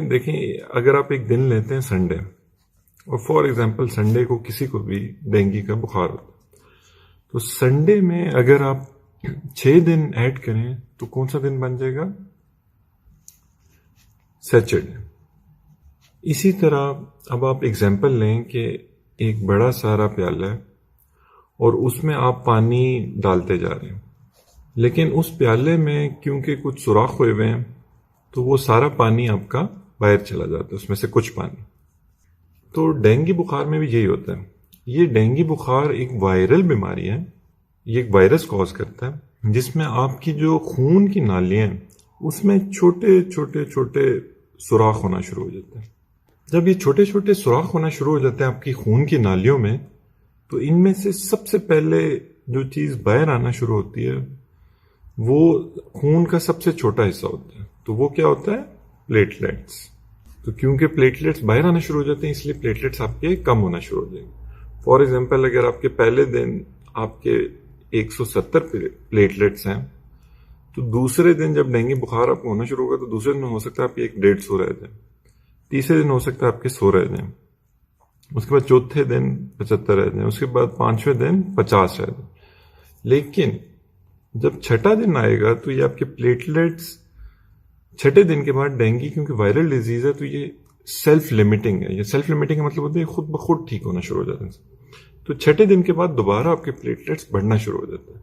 دیکھیں، اگر آپ ایک دن لیتے ہیں سنڈے، اور فار ایگزامپل سنڈے کو کسی کو بھی ڈینگی کا بخار ہوتا ہے، تو سنڈے میں اگر آپ 6 دن ایڈ کریں تو کون سا دن بن جائے گا؟ سیچرڈے۔ اسی طرح اب آپ ایگزامپل لیں کہ ایک بڑا سارا پیالہ ہے اور اس میں آپ پانی ڈالتے جا رہے ہیں، لیکن اس پیالے میں کیونکہ کچھ سوراخ ہوئے ہوئے ہیں تو وہ سارا پانی آپ کا باہر چلا جاتا ہے، اس میں سے کچھ پانی۔ تو ڈینگی بخار میں بھی یہی ہوتا ہے۔ یہ ڈینگی بخار ایک وائرل بیماری ہے، یہ ایک وائرس کاز کرتا ہے، جس میں آپ کی جو خون کی نالیاں ہیں اس میں چھوٹے چھوٹے چھوٹے سوراخ ہونا شروع ہو جاتے ہیں۔ جب یہ چھوٹے چھوٹے سوراخ ہونا شروع ہو جاتے ہیں آپ کی خون کی نالیوں میں، تو ان میں سے سب سے پہلے جو چیز باہر آنا شروع ہوتی ہے وہ خون کا سب سے چھوٹا حصہ ہوتا ہے۔ تو وہ کیا ہوتا ہے؟ پلیٹلیٹس۔ تو کیونکہ پلیٹلیٹس باہر آنا شروع ہو جاتے ہیں، اس لیے پلیٹلیٹس آپ کے کم ہونا شروع ہو جائیں گے۔ فار ایگزامپل اگر آپ کے پہلے دن آپ کے 170 پلیٹلیٹس ہیں، تو دوسرے دن جب ڈینگی بخار آپ کو ہونا شروع ہوگا تو دوسرے دن ہو سکتا ہے آپ کے 150 رہ جائیں، تیسرے دن ہو سکتا ہے آپ کے 100 رہ جائیں، اس کے بعد چوتھے دن 75 رہ جائیں، اس کے بعد پانچویں دن 50 رہ جائیں۔ لیکن جب چھٹا دن آئے گا تو یہ آپ کے پلیٹلیٹس چھٹے دن کے بعد، ڈینگی کیونکہ وائرل ڈیزیز ہے تو یہ سیلف لمیٹنگ ہے۔ یہ سیلف لمیٹنگ کا مطلب ہوتا ہے خود بخود ٹھیک ہونا شروع ہو جاتا ہے۔ تو چھٹے دن کے بعد دوبارہ آپ کے پلیٹلیٹس بڑھنا شروع ہو جاتا ہے۔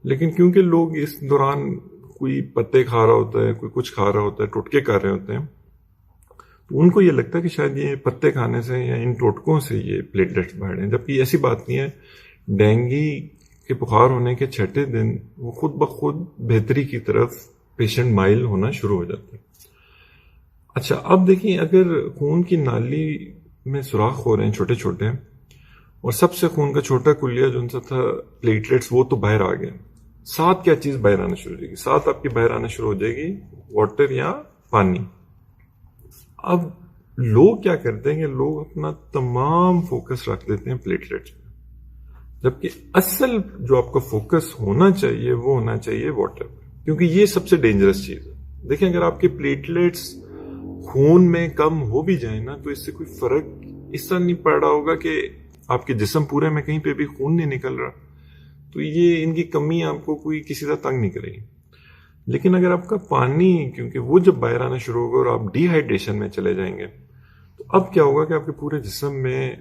لیکن کیونکہ لوگ اس دوران کوئی پتے کھا رہا ہوتا ہے، کوئی کچھ کھا رہا ہوتا ہے، ٹوٹکے کر رہے ہوتے ہیں، تو ان کو یہ لگتا ہے کہ شاید یہ پتے کھانے سے یا ان ٹوٹکوں سے یہ پلیٹلیٹس بڑھ رہے ہیں، جبکہ ایسی بات نہیں ہے۔ ڈینگی کے بخار ہونے کے چھٹے دن وہ خود بخود بہتری کی طرف پیشنٹ مائل ہونا شروع ہو جاتا ہے۔ اچھا، اب دیکھیں، اگر خون کی نالی میں سوراخ ہو رہے ہیں چھوٹے چھوٹے، اور سب سے خون کا چھوٹا کلیہ جو ان سے تھا پلیٹلیٹس، وہ تو باہر آ گیا، ساتھ کیا چیز باہر آنا شروع ہو جائے گی؟ ساتھ آپ کی باہر آنا شروع ہو جائے گی واٹر یا پانی۔ اب لوگ کیا کرتے ہیں کہ لوگ اپنا تمام فوکس رکھ دیتے ہیں پلیٹلیٹس پہ، جبکہ اصل جو آپ کا فوکس ہونا چاہیے وہ ہونا چاہیے واٹر پہ، کیونکہ یہ سب سے ڈینجرس چیز ہے۔ دیکھیں، اگر آپ کے پلیٹلیٹس خون میں کم ہو بھی جائیں نا تو اس سے کوئی فرق اس طرح نہیں پڑ رہا ہوگا کہ آپ کے جسم پورے میں کہیں پہ بھی خون نہیں نکل رہا، تو یہ ان کی کمی آپ کو کوئی کسی طرح تنگ نہیں کرے گی۔ لیکن اگر آپ کا پانی، کیونکہ وہ جب باہر آنا شروع ہوگا اور آپ ڈی ہائیڈریشن میں چلے جائیں گے، تو اب کیا ہوگا کہ آپ کے پورے جسم میں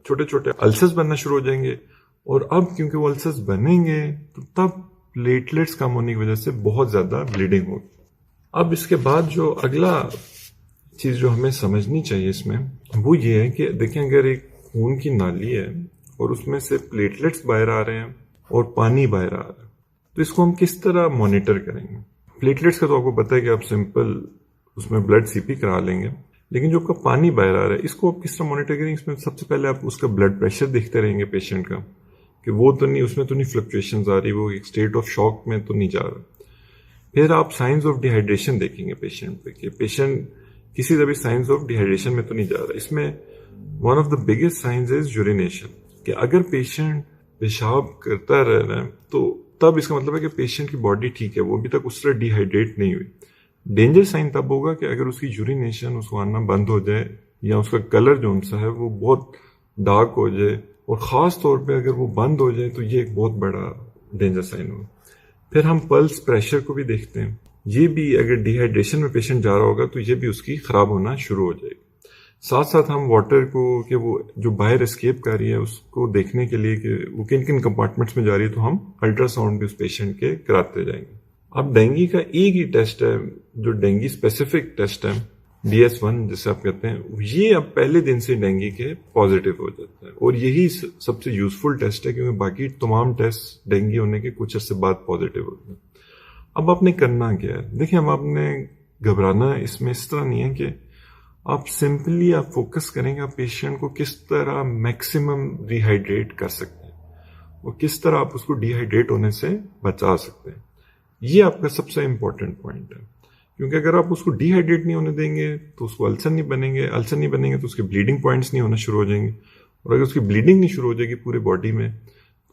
چھوٹے چھوٹے السرز بننا شروع ہو جائیں گے، اور اب کیونکہ وہ السرز بنیں گے تو تب پلیٹلیٹس کم ہونے کی وجہ سے بہت زیادہ بلیڈنگ ہوگی۔ اب اس کے بعد جو اگلا چیز جو ہمیں سمجھنی چاہیے اس میں، وہ یہ ہے کہ دیکھیں، اگر ایک خون کی نالی ہے اور اس میں سے پلیٹلیٹس باہر آ رہے ہیں اور پانی باہر آ رہا ہے، تو اس کو ہم کس طرح مانیٹر کریں گے؟ پلیٹلیٹس کا تو آپ کو پتہ ہے کہ آپ سمپل اس میں بلڈ سی پی کرا لیں گے، لیکن جو آپ کا پانی باہر آ رہا ہے اس کو آپ کس طرح مانیٹر کریں گے؟ اس میں سب سے پہلے آپ اس کا بلڈ پریشر دیکھتے رہیں گے پیشنٹ کا، کہ وہ تو نہیں، اس میں تو نہیں فلکچویشنز آ رہی، وہ ایک اسٹیٹ آف شاک میں تو نہیں جا رہا۔ پھر آپ سائنز آف ڈی ہائیڈریشن دیکھیں گے پیشنٹ پہ، کہ پیشنٹ کسی طرح بھی سائنز آف ڈی ہائیڈریشن میں تو نہیں جا رہا۔ اس میں one of the biggest signs is urination, کہ اگر پیشنٹ پیشاب کرتا رہ رہا ہے تو تب اس کا مطلب ہے کہ پیشنٹ کی باڈی ٹھیک ہے، وہ ابھی تک اس طرح ڈی ہائیڈریٹ نہیں ہوئی۔ ڈینجر سائن تب ہوگا کہ اگر اس کی یورینیشن اس کو آنا بند ہو جائے، یا اس کا کلر جو سا ہے وہ بہت ڈارک ہو جائے، اور خاص طور پہ اگر وہ بند ہو جائے تو یہ ایک بہت بڑا ڈینجر سائن ہوگا۔ پھر ہم پلس پریشر کو بھی دیکھتے ہیں، یہ بھی اگر ڈی ہائیڈریشن میں پیشنٹ جا رہا ہوگا تو یہ بھی اس کی خراب ہونا شروع ہو جائے گی۔ ساتھ ساتھ ہم واٹر کو، کہ وہ جو باہر اسکیپ کر رہی ہے اس کو دیکھنے کے لیے کہ وہ کن کن کمپارٹمنٹس میں جا رہی ہے، تو ہم الٹرا ساؤنڈ بھی اس پیشنٹ کے کراتے جائیں گے۔ اب ڈینگی کا ایک ہی ٹیسٹ ہے جو ڈینگی اسپیسیفک ٹیسٹ ہے، DS1 جسے آپ کہتے ہیں، یہ اب پہلے دن سے ڈینگی کے پازیٹیو ہو جاتا ہے، اور یہی سب سے یوزفل ٹیسٹ ہے، کیونکہ باقی تمام ٹیسٹ ڈینگی ہونے کے کچھ عرصے بعد پازیٹیو ہوتے ہیں۔ اب آپ نے کرنا کیا ہے؟ دیکھیں، اب آپ نے گھبرانا اس میں اس طرح نہیں ہے کہ آپ سمپلی آپ فوکس کریں گے آپ پیشنٹ کو کس طرح میکسیمم ری ہائیڈریٹ کر سکتے ہیں، اور کس طرح آپ اس کو ڈی ہائیڈریٹ ہونے سے بچا سکتے ہیں۔ یہ آپ کا سب سے امپورٹنٹ پوائنٹ ہے، کیونکہ اگر آپ اس کو ڈی ہائیڈریٹ نہیں ہونے دیں گے تو اس کو السر نہیں بنیں گے، السر نہیں بنیں گے تو اس کے بلیڈنگ پوائنٹس نہیں ہونا شروع ہو جائیں گے، اور اگر اس کی بلیڈنگ نہیں شروع ہو جائے گی پورے باڈی میں،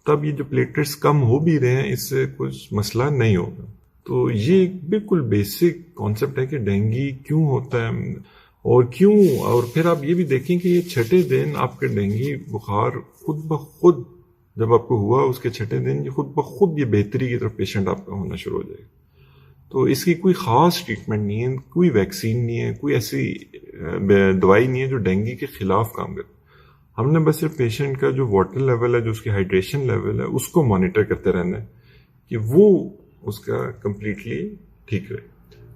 تب یہ جو پلیٹلیٹس کم ہو بھی رہے ہیں اس سے کچھ مسئلہ نہیں ہوگا۔ تو یہ ایک بالکل بیسک کانسیپٹ ہے کہ ڈینگی کیوں ہوتا ہے اور کیوں. اور پھر آپ یہ بھی دیکھیں کہ یہ چھٹے دن آپ کے ڈینگی بخار خود بخود جب آپ کو ہوا اس کے چھٹے دن یہ خود بخود یہ بہتری کی طرف پیشنٹ آپ کا ہونا شروع ہو جائے گا. تو اس کی کوئی خاص ٹریٹمنٹ نہیں ہے, کوئی ویکسین نہیں ہے, کوئی ایسی دوائی نہیں ہے جو ڈینگی کے خلاف کام کرے. ہم نے بس صرف پیشنٹ کا جو واٹر لیول ہے, جو اس کی ہائیڈریشن لیول ہے, اس کو مانیٹر کرتے رہنا ہے کہ وہ اس کا کمپلیٹلی ٹھیک رہے.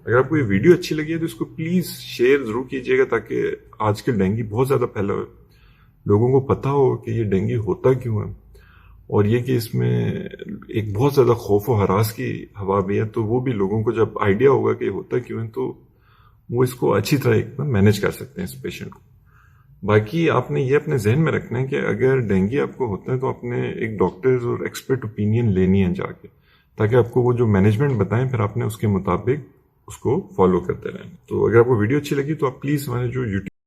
اگر آپ کو یہ ویڈیو اچھی لگی ہے تو اس کو پلیز شیئر ضرور کیجیے گا تاکہ آج کل ڈینگی بہت زیادہ پھیلا ہو, لوگوں کو پتہ ہو کہ یہ ڈینگی ہوتا کیوں ہے, اور یہ کہ اس میں ایک بہت زیادہ خوف و ہراس کی ہوا بھی ہے. تو وہ بھی لوگوں کو جب آئیڈیا ہوگا کہ یہ ہوتا کیوں ہے تو وہ اس کو اچھی طرح مینیج کر سکتے ہیں اس پیشنٹ کو. باقی آپ نے یہ اپنے ذہن میں رکھنا ہے کہ اگر ڈینگی آپ کو ہوتا ہے تو آپ نے ایک ڈاکٹرز اور ایکسپرٹ اوپینین لینی ہے جا کے, تاکہ آپ کو وہ جو مینجمنٹ بتائیں پھر آپ نے اس کے مطابق اس کو فالو کرتے رہیں. تو اگر آپ کو ویڈیو اچھی لگی تو آپ پلیز ہمارے جو یوٹیوب